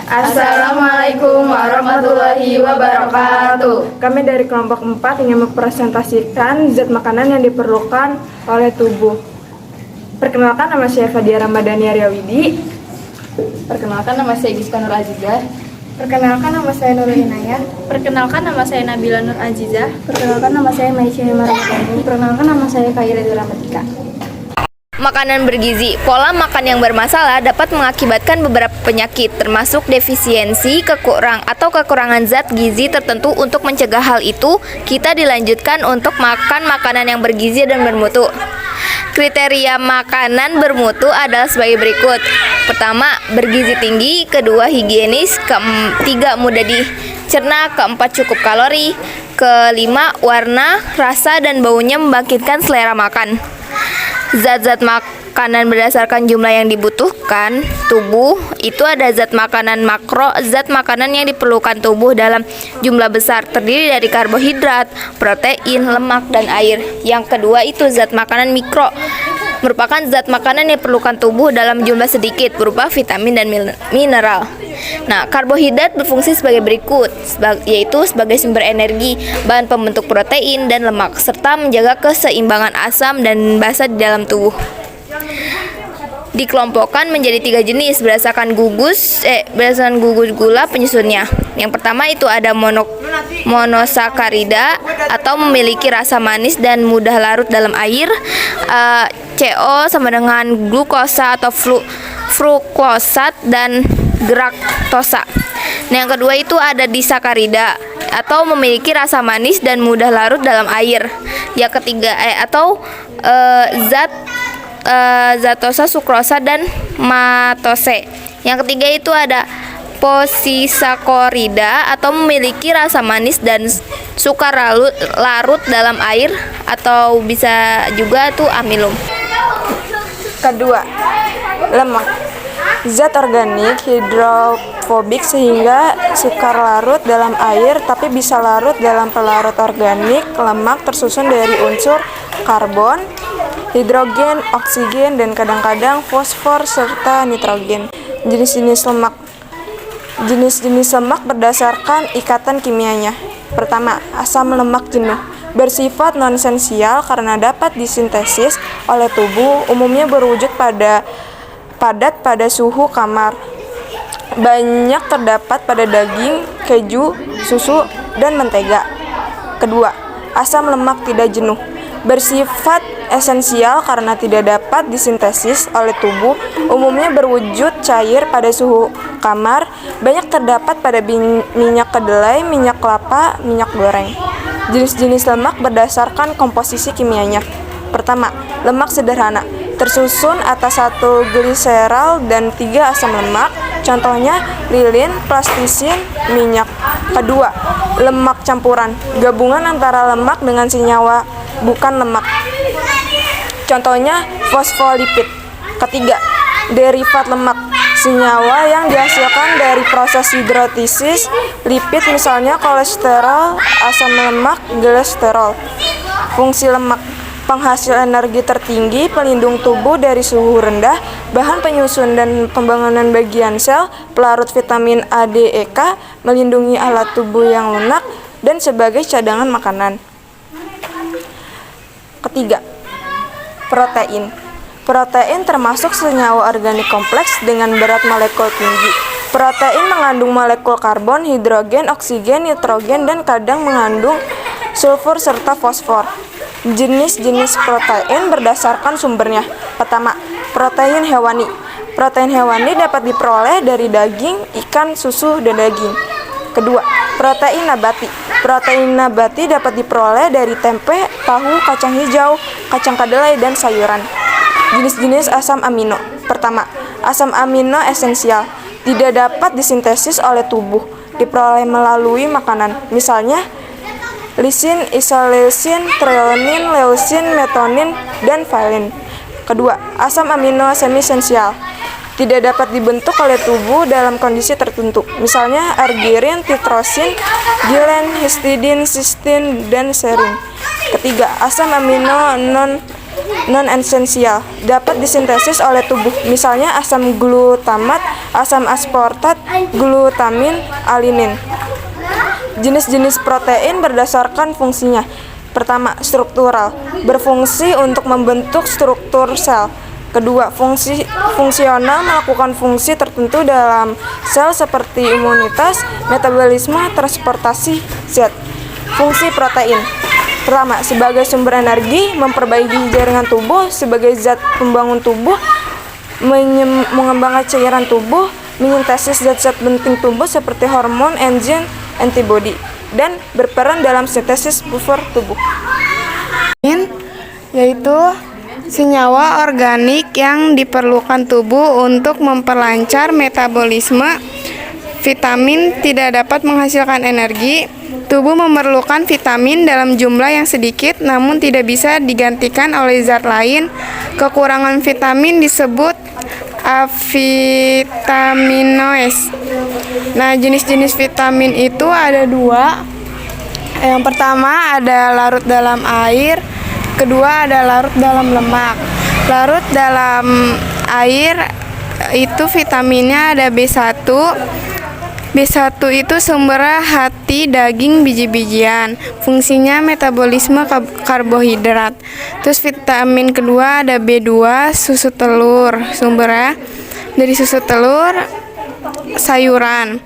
Assalamualaikum warahmatullahi wabarakatuh. Kami dari kelompok 4 ingin mempresentasikan zat makanan yang diperlukan oleh tubuh. Perkenalkan, nama saya Fadia Ramadhani Aryawidi. Perkenalkan, nama saya Giska Nur Azizah. Perkenalkan, nama saya Nurul Inayah. Perkenalkan, nama saya Nabila Nur Azizah. Perkenalkan, nama saya Maisha Ramadhani. Perkenalkan, nama saya Khairi Rahmatika. Makanan bergizi. Pola makan yang bermasalah dapat mengakibatkan beberapa penyakit, termasuk defisiensi, kekurangan zat gizi tertentu. Untuk mencegah hal itu, kita dilanjutkan untuk makan makanan yang bergizi dan bermutu. Kriteria makanan bermutu adalah sebagai berikut. Pertama, bergizi tinggi. Kedua, higienis. Ketiga, mudah dicerna. Keempat, cukup kalori. Kelima, warna, rasa, dan baunya membangkitkan selera makan. Zat-zat makanan berdasarkan jumlah yang dibutuhkan tubuh itu ada zat makanan makro. Zat makanan yang diperlukan tubuh dalam jumlah besar terdiri dari karbohidrat, protein, lemak, dan air. Yang kedua itu zat makanan mikro, merupakan zat makanan yang diperlukan tubuh dalam jumlah sedikit berupa vitamin dan mineral. Nah, karbohidrat berfungsi sebagai berikut, yaitu sebagai sumber energi, bahan pembentuk protein dan lemak, serta menjaga keseimbangan asam dan basa di dalam tubuh. Dikelompokkan menjadi 3 jenis berdasarkan gugus gula penyusunnya. Yang pertama itu ada monosakarida atau memiliki rasa manis dan mudah larut dalam air. CO sama dengan glukosa atau fruktosat dan galaktosa. Nah, yang kedua itu ada disakarida atau memiliki rasa manis dan mudah larut dalam air. Yang ketiga zatosa, sukrosa, dan matose. Yang ketiga itu ada polisakarida atau memiliki rasa manis dan sukar larut dalam air, atau bisa juga tuh amilum. Kedua, lemak. Zat organik hidrofobik sehingga sukar larut dalam air tapi bisa larut dalam pelarut organik. Lemak tersusun dari unsur karbon, hidrogen, oksigen, dan kadang-kadang fosfor serta nitrogen. Jenis-jenis lemak berdasarkan ikatan kimianya. Pertama, asam lemak jenuh. Bersifat non-esensial karena dapat disintesis oleh tubuh, umumnya berwujud padat pada suhu kamar. Banyak terdapat pada daging, keju, susu, dan mentega. Kedua, asam lemak tidak jenuh. Bersifat esensial karena tidak dapat disintesis oleh tubuh, umumnya berwujud cair pada suhu kamar. Banyak terdapat pada minyak kedelai, minyak kelapa, minyak goreng. Jenis-jenis lemak berdasarkan komposisi kimianya. Pertama, lemak sederhana, tersusun atas 1 gliserol dan 3 asam lemak. Contohnya lilin, plastisin, minyak. Kedua, lemak campuran, gabungan antara lemak dengan senyawa bukan lemak. Contohnya fosfolipid. Ketiga, derivat lemak, senyawa yang dihasilkan dari proses hidrolisis lipid, misalnya kolesterol, asam lemak, kolesterol. Fungsi lemak, penghasil energi tertinggi, pelindung tubuh dari suhu rendah, bahan penyusun dan pembangunan bagian sel, pelarut vitamin A, D, E, K, melindungi alat tubuh yang lunak, dan sebagai cadangan makanan. Ketiga, protein. Protein termasuk senyawa organik kompleks dengan berat molekul tinggi. Protein mengandung molekul karbon, hidrogen, oksigen, nitrogen, dan kadang mengandung sulfur serta fosfor. Jenis-jenis protein berdasarkan sumbernya. Pertama, protein hewani. Protein hewani dapat diperoleh dari daging, ikan, susu, dan daging. Kedua, protein nabati. Protein nabati dapat diperoleh dari tempe, tahu, kacang hijau, kacang kedelai, dan sayuran. Jenis-jenis asam amino. Pertama, asam amino esensial. Tidak dapat disintesis oleh tubuh, diperoleh melalui makanan. Misalnya, lisin, isoleusin, treonin, leusin, metonin, dan valine. Kedua, asam amino semi-esensial. Tidak dapat dibentuk oleh tubuh dalam kondisi tertentu. Misalnya argirin, titrosin, gilen, histidin, cysteine, dan serin. Ketiga, asam amino non-esensial dapat disintesis oleh tubuh, misalnya asam glutamat, asam aspartat, glutamin, alinin. Jenis-jenis protein berdasarkan fungsinya. Pertama, struktural, berfungsi untuk membentuk struktur sel. Kedua, fungsional, melakukan fungsi tertentu dalam sel seperti imunitas, metabolisme, transportasi zat. Fungsi protein. Pertama, sebagai sumber energi, memperbaiki jaringan tubuh, sebagai zat pembangun tubuh, mengembangkan cairan tubuh, menyintesis zat-zat penting tubuh seperti hormon, enzim, antibodi, dan berperan dalam sintesis buffer tubuh. Yaitu senyawa organik yang diperlukan tubuh untuk memperlancar metabolisme. Vitamin tidak dapat menghasilkan energi. Tubuh memerlukan vitamin dalam jumlah yang sedikit namun tidak bisa digantikan oleh zat lain. Kekurangan vitamin disebut avitaminoes. Nah, jenis-jenis vitamin itu ada dua. Yang pertama ada larut dalam air, kedua ada larut dalam lemak. Larut dalam air itu vitaminnya ada B1. B1 itu sumber hati daging biji-bijian. Fungsinya metabolisme karbohidrat. Terus vitamin kedua ada B2, susu telur. Sumbernya dari susu telur, sayuran.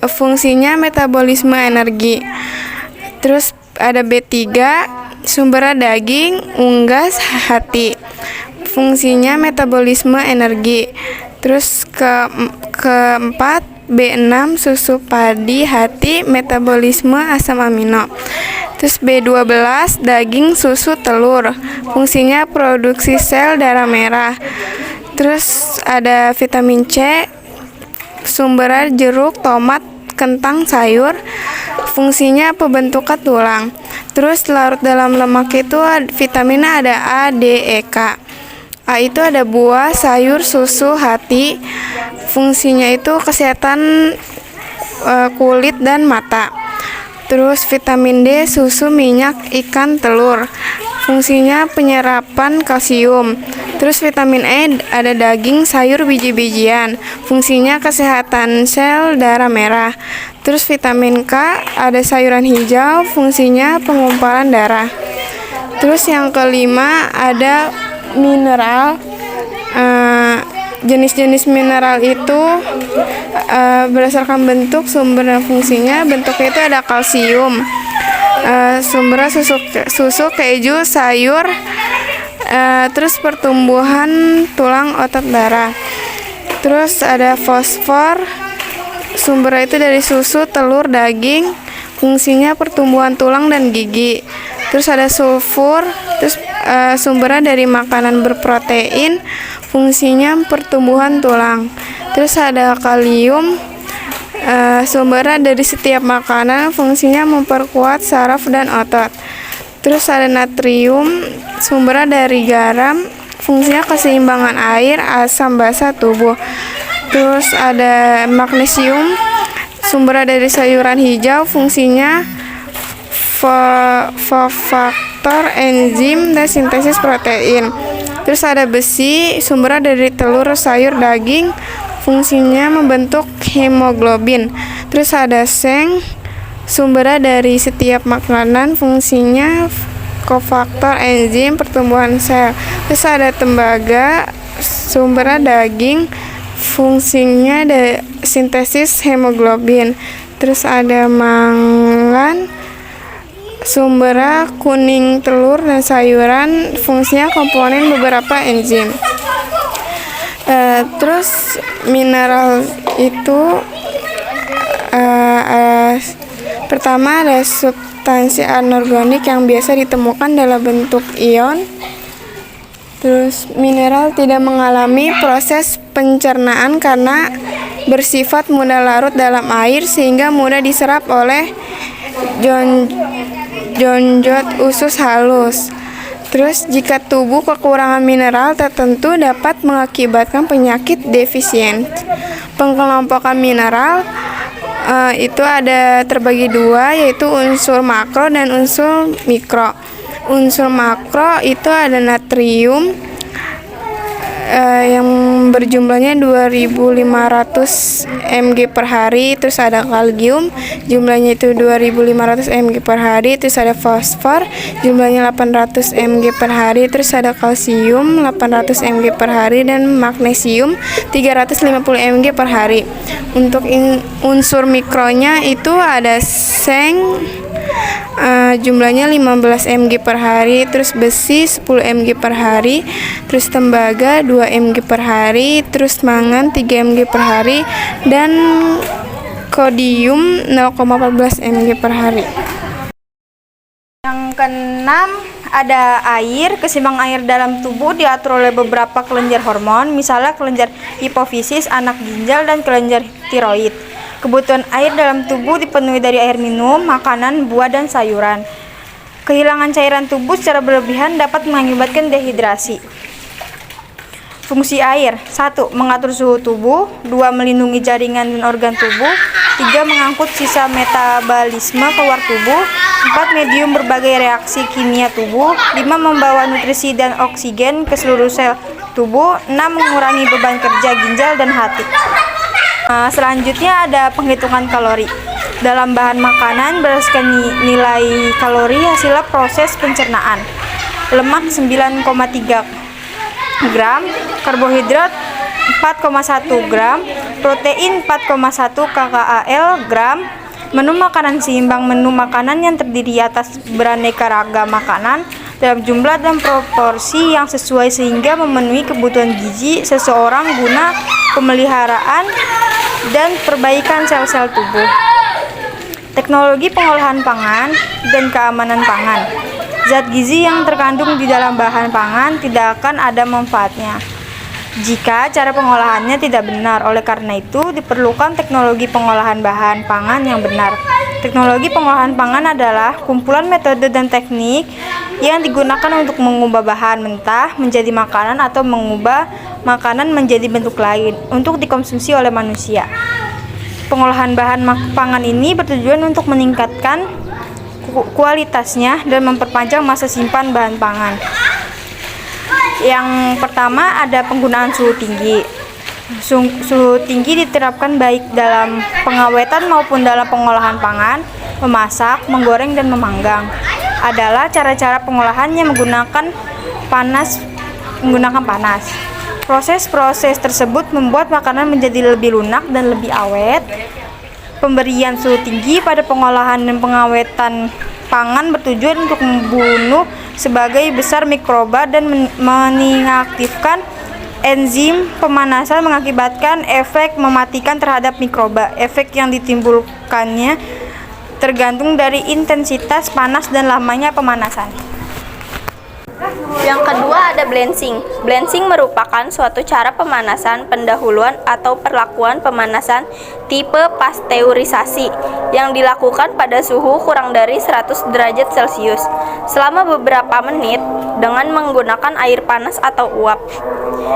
Fungsinya metabolisme energi. Terus ada B3, sumbernya daging, unggas, hati. Fungsinya metabolisme energi. Terus keempat B6, susu padi, hati, metabolisme asam amino. Terus B12, daging, susu, telur. Fungsinya produksi sel darah merah. Terus ada vitamin C, sumbernya jeruk, tomat, kentang, sayur. Fungsinya pembentukan tulang. Terus larut dalam lemak itu vitaminnya ada A, D, E, K. A itu ada buah, sayur, susu, hati. Fungsinya itu kesehatan kulit dan mata. Terus vitamin D, susu, minyak, ikan, telur. Fungsinya penyerapan kalsium. Terus vitamin E ada daging, sayur, biji-bijian. Fungsinya kesehatan sel darah merah. Terus vitamin K ada sayuran hijau. Fungsinya pengumpalan darah. Terus yang kelima ada mineral. Jenis-jenis mineral itu berdasarkan bentuk, sumber, dan fungsinya. Bentuknya itu ada kalsium, sumbernya susu, keju, sayur, terus pertumbuhan tulang, otot, darah. Terus ada fosfor, sumbernya itu dari susu, telur, daging. Fungsinya pertumbuhan tulang dan gigi. Terus ada sulfur, terus sumbernya dari makanan berprotein, fungsinya pertumbuhan tulang. Terus ada kalium, sumbernya dari setiap makanan, fungsinya memperkuat saraf dan otot. Terus ada natrium, sumbernya dari garam, fungsinya keseimbangan air, asam basa tubuh. Terus ada magnesium, sumbernya dari sayuran hijau, fungsinya faktor enzim dan sintesis protein. Terus ada besi, sumbernya dari telur, sayur, daging, fungsinya membentuk hemoglobin. Terus ada seng, sumbernya dari setiap makanan, fungsinya kofaktor enzim pertumbuhan sel. Terus ada tembaga, sumbernya daging, fungsinya sintesis hemoglobin. Terus ada mangan, sumbernya kuning telur dan sayuran, fungsinya komponen beberapa enzim. Terus mineral itu pertama ada substansi anorganik yang biasa ditemukan dalam bentuk ion. Terus mineral tidak mengalami proses pencernaan karena bersifat mudah larut dalam air sehingga mudah diserap oleh jonjot usus halus. Terus jika tubuh kekurangan mineral tertentu dapat mengakibatkan penyakit defisien. Pengelompokan mineral itu ada terbagi dua, yaitu unsur makro dan unsur mikro. Unsur makro itu ada natrium yang berjumlahnya 2500 mg per hari, terus ada kalium jumlahnya itu 2500 mg per hari, terus ada fosfor jumlahnya 800 mg per hari, terus ada kalsium 800 mg per hari, dan magnesium 350 mg per hari. Untuk unsur mikronya itu ada seng jumlahnya 15 mg per hari, terus besi 10 mg per hari, terus tembaga 2 mg per hari, terus mangan 3 mg per hari, dan kodium 0,14 mg per hari. Yang keenam ada air. Keseimbangan air dalam tubuh diatur oleh beberapa kelenjar hormon, misalnya kelenjar hipofisis, anak ginjal, dan kelenjar tiroid. Kebutuhan air dalam tubuh dipenuhi dari air minum, makanan, buah, dan sayuran. Kehilangan cairan tubuh secara berlebihan dapat mengakibatkan dehidrasi. Fungsi air: 1. Mengatur suhu tubuh. 2. Melindungi jaringan dan organ tubuh. 3. Mengangkut sisa metabolisme keluar tubuh. 4. Medium berbagai reaksi kimia tubuh. 5. Membawa nutrisi dan oksigen ke seluruh sel tubuh. 6. Mengurangi beban kerja ginjal dan hati. Selanjutnya ada penghitungan kalori. Dalam bahan makanan berdasarkan nilai kalori hasil proses pencernaan. Lemak 9,3 gram, karbohidrat 4,1 gram, protein 4,1 kcal gram. Menu makanan seimbang: menu makanan yang terdiri atas beraneka ragam makanan dalam jumlah dan proporsi yang sesuai sehingga memenuhi kebutuhan gizi seseorang guna pemeliharaan dan perbaikan sel-sel tubuh. Teknologi pengolahan pangan dan keamanan pangan. Zat gizi yang terkandung di dalam bahan pangan tidak akan ada manfaatnya jika cara pengolahannya tidak benar. Oleh karena itu, diperlukan teknologi pengolahan bahan pangan yang benar. Teknologi pengolahan pangan adalah kumpulan metode dan teknik yang digunakan untuk mengubah bahan mentah menjadi makanan atau mengubah makanan menjadi bentuk lain untuk dikonsumsi oleh manusia. Pengolahan bahan pangan ini bertujuan untuk meningkatkan kualitasnya dan memperpanjang masa simpan bahan pangan. Yang pertama ada penggunaan suhu tinggi. Suhu tinggi diterapkan baik dalam pengawetan maupun dalam pengolahan pangan, memasak, menggoreng, dan memanggang. Adalah cara-cara pengolahan yang menggunakan panas. Proses-proses tersebut membuat makanan menjadi lebih lunak dan lebih awet. Pemberian suhu tinggi pada pengolahan dan pengawetan pangan bertujuan untuk membunuh sebagai besar mikroba dan mengaktifkan enzim pemanasan mengakibatkan efek mematikan terhadap mikroba. Efek yang ditimbulkannya tergantung dari intensitas panas dan lamanya pemanasan. Yang kedua ada blanching. Blanching merupakan suatu cara pemanasan pendahuluan atau perlakuan pemanasan tipe pasteurisasi yang dilakukan pada suhu kurang dari 100 derajat Celcius selama beberapa menit dengan menggunakan air panas atau uap.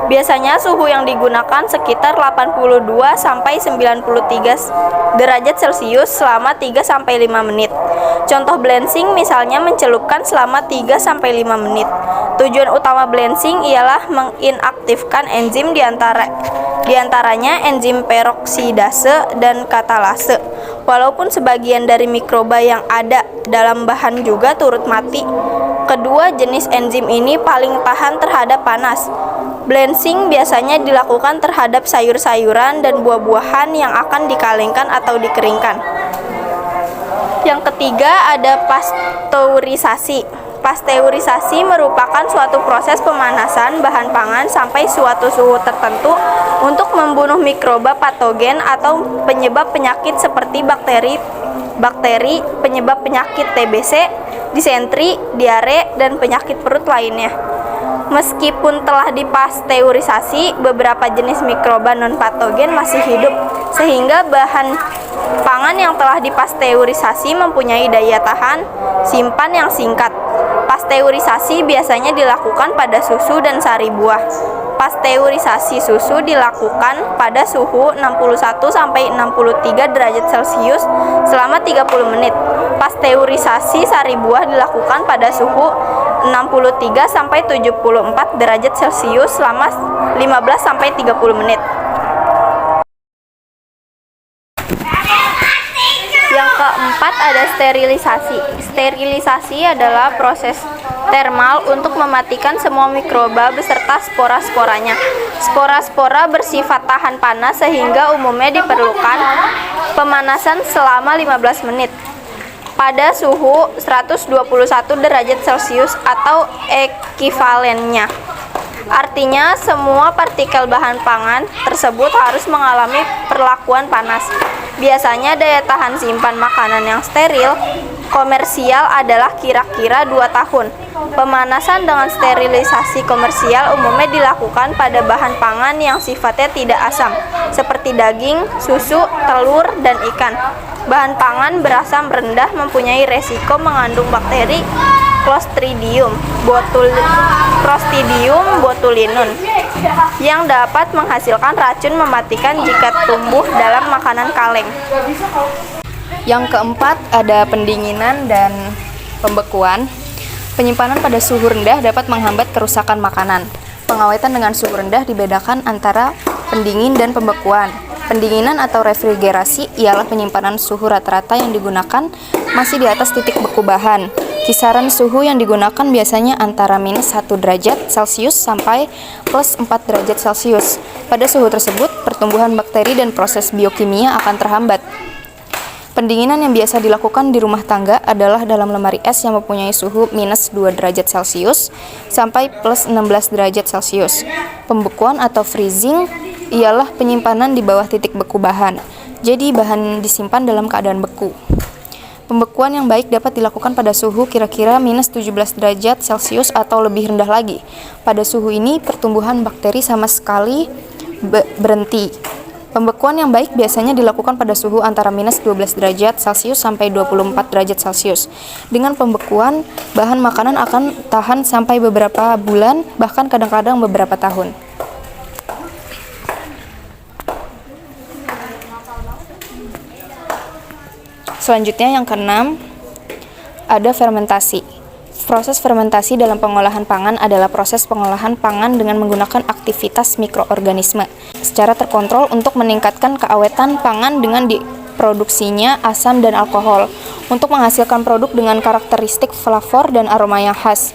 Biasanya suhu yang digunakan sekitar 82 sampai 93 derajat Celcius selama 3 sampai 5 menit. Contoh blanching misalnya mencelupkan selama 3 sampai 5 menit. Tujuan utama blanching ialah menginaktifkan enzim diantaranya enzim peroksidase dan katalase. Walaupun sebagian dari mikroba yang ada dalam bahan juga turut mati, kedua jenis enzim ini paling tahan terhadap panas. Blanching biasanya dilakukan terhadap sayur-sayuran dan buah-buahan yang akan dikalengkan atau dikeringkan. Yang ketiga ada pasteurisasi. Pasteurisasi merupakan suatu proses pemanasan bahan pangan sampai suatu suhu tertentu untuk membunuh mikroba patogen atau penyebab penyakit seperti bakteri penyebab penyakit TBC, disentri, diare, dan penyakit perut lainnya. Meskipun telah dipasteurisasi, beberapa jenis mikroba non-patogen masih hidup, sehingga bahan pangan yang telah dipasteurisasi mempunyai daya tahan simpan yang singkat. Pasteurisasi biasanya dilakukan pada susu dan sari buah. Pasteurisasi susu dilakukan pada suhu 61-63 derajat Celcius selama 30 menit. Pasteurisasi sari buah dilakukan pada suhu 63-74 derajat Celcius selama 15-30 menit. Yang keempat ada sterilisasi. Sterilisasi adalah proses termal untuk mematikan semua mikroba beserta spora-sporanya. Spora-spora bersifat tahan panas sehingga umumnya diperlukan pemanasan selama 15 menit pada suhu 121 derajat Celcius atau ekivalennya. Artinya semua partikel bahan pangan tersebut harus mengalami perlakuan panas. Biasanya daya tahan simpan makanan yang steril komersial adalah kira-kira 2 tahun. Pemanasan dengan sterilisasi komersial umumnya dilakukan pada bahan pangan yang sifatnya tidak asam, seperti daging, susu, telur, dan ikan. Bahan pangan berasam rendah mempunyai resiko mengandung bakteri Clostridium botulinum yang dapat menghasilkan racun mematikan jika tumbuh dalam makanan kaleng. Yang keempat ada pendinginan dan pembekuan. Penyimpanan pada suhu rendah dapat menghambat kerusakan makanan. Pengawetan dengan suhu rendah dibedakan antara pendingin dan pembekuan. Pendinginan atau refrigerasi ialah penyimpanan suhu rata-rata yang digunakan masih di atas titik beku bahan. Kisaran suhu yang digunakan biasanya antara minus 1 derajat Celcius sampai plus 4 derajat Celcius. Pada suhu tersebut, pertumbuhan bakteri dan proses biokimia akan terhambat. Pendinginan yang biasa dilakukan di rumah tangga adalah dalam lemari es yang mempunyai suhu minus 2 derajat Celcius sampai plus 16 derajat Celcius. Pembekuan atau freezing ialah penyimpanan di bawah titik beku bahan, jadi bahan disimpan dalam keadaan beku. Pembekuan yang baik dapat dilakukan pada suhu kira-kira minus 17 derajat Celcius atau lebih rendah lagi. Pada suhu ini, pertumbuhan bakteri sama sekali berhenti. Pembekuan yang baik biasanya dilakukan pada suhu antara minus 12 derajat Celcius sampai 24 derajat Celcius. Dengan pembekuan, bahan makanan akan tahan sampai beberapa bulan, bahkan kadang-kadang beberapa tahun. Selanjutnya yang keenam, ada fermentasi. Proses fermentasi dalam pengolahan pangan adalah proses pengolahan pangan dengan menggunakan aktivitas mikroorganisme secara terkontrol untuk meningkatkan keawetan pangan dengan diproduksinya asam dan alkohol untuk menghasilkan produk dengan karakteristik flavor dan aroma yang khas,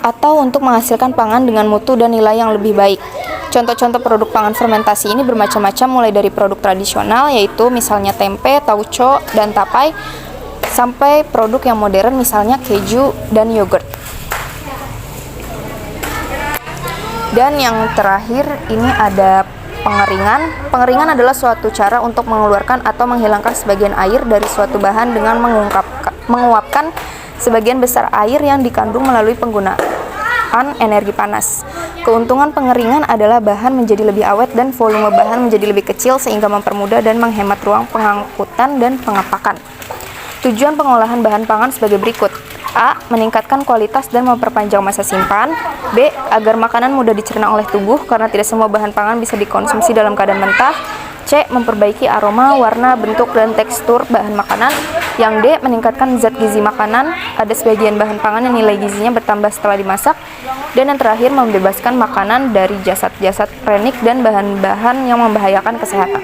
atau untuk menghasilkan pangan dengan mutu dan nilai yang lebih baik. Contoh-contoh produk pangan fermentasi ini bermacam-macam, mulai dari produk tradisional yaitu misalnya tempe, tauco, dan tapai, sampai produk yang modern misalnya keju dan yogurt. Dan yang terakhir ini ada pengeringan. Pengeringan adalah suatu cara untuk mengeluarkan atau menghilangkan sebagian air dari suatu bahan dengan menguapkan sebagian besar air yang dikandung melalui penggunaan energi panas. Keuntungan pengeringan adalah bahan menjadi lebih awet dan volume bahan menjadi lebih kecil sehingga mempermudah dan menghemat ruang pengangkutan dan pengapakan. Tujuan pengolahan bahan pangan sebagai berikut. A. Meningkatkan kualitas dan memperpanjang masa simpan. B. Agar makanan mudah dicerna oleh tubuh karena tidak semua bahan pangan bisa dikonsumsi dalam keadaan mentah. C. Memperbaiki aroma, warna, bentuk, dan tekstur bahan makanan. Yang D. Meningkatkan zat gizi makanan. Ada sebagian bahan pangan yang nilai gizinya bertambah setelah dimasak. Dan yang terakhir, membebaskan makanan dari jasad-jasad renik dan bahan-bahan yang membahayakan kesehatan.